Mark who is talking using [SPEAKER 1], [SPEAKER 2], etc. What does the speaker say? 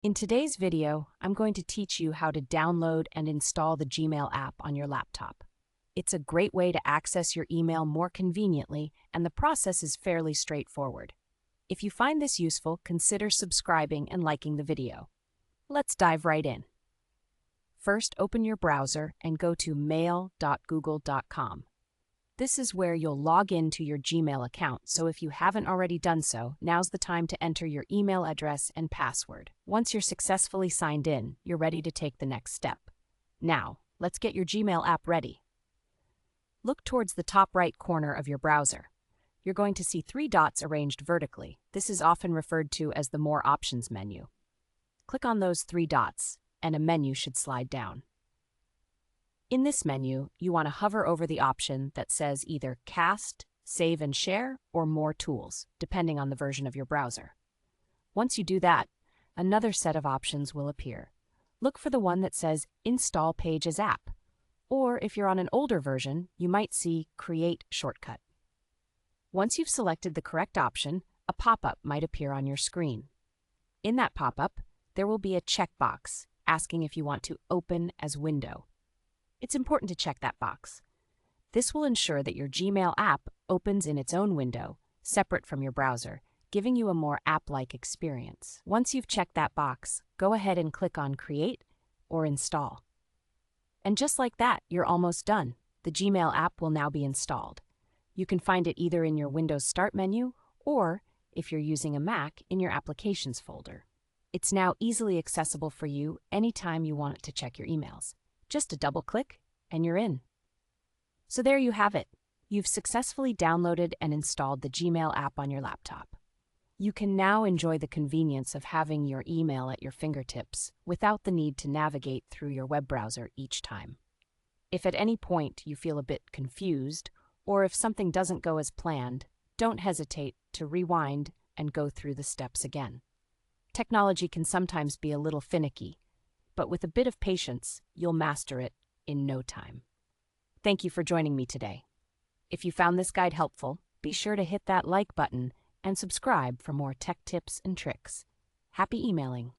[SPEAKER 1] In today's video, I'm going to teach you how to download and install the Gmail app on your laptop. It's a great way to access your email more conveniently, and the process is fairly straightforward. If you find this useful, consider subscribing and liking the video. Let's dive right in. First, open your browser and go to mail.google.com. This is where you'll log into your Gmail account, so if you haven't already done so, now's the time to enter your email address and password. Once you're successfully signed in, you're ready to take the next step. Now, let's get your Gmail app ready. Look towards the top right corner of your browser. You're going to see three dots arranged vertically. This is often referred to as the More Options menu. Click on those three dots, and a menu should slide down. In this menu, you want to hover over the option that says either Cast, Save and Share, or More Tools, depending on the version of your browser. Once you do that, another set of options will appear. Look for the one that says Install Page as App, or if you're on an older version, you might see Create Shortcut. Once you've selected the correct option, a pop-up might appear on your screen. In that pop-up, there will be a checkbox asking if you want to open as window. It's important to check that box. This will ensure that your Gmail app opens in its own window, separate from your browser, giving you a more app-like experience. Once you've checked that box, go ahead and click on Create or Install. And just like that, you're almost done. The Gmail app will now be installed. You can find it either in your Windows Start menu or, if you're using a Mac, in your Applications folder. It's now easily accessible for you anytime you want to check your emails. Just a double click, and you're in. So there you have it. You've successfully downloaded and installed the Gmail app on your laptop. You can now enjoy the convenience of having your email at your fingertips without the need to navigate through your web browser each time. If at any point you feel a bit confused, or if something doesn't go as planned, don't hesitate to rewind and go through the steps again. Technology can sometimes be a little finicky, but with a bit of patience, you'll master it in no time. Thank you for joining me today. If you found this guide helpful, be sure to hit that like button and subscribe for more tech tips and tricks. Happy emailing!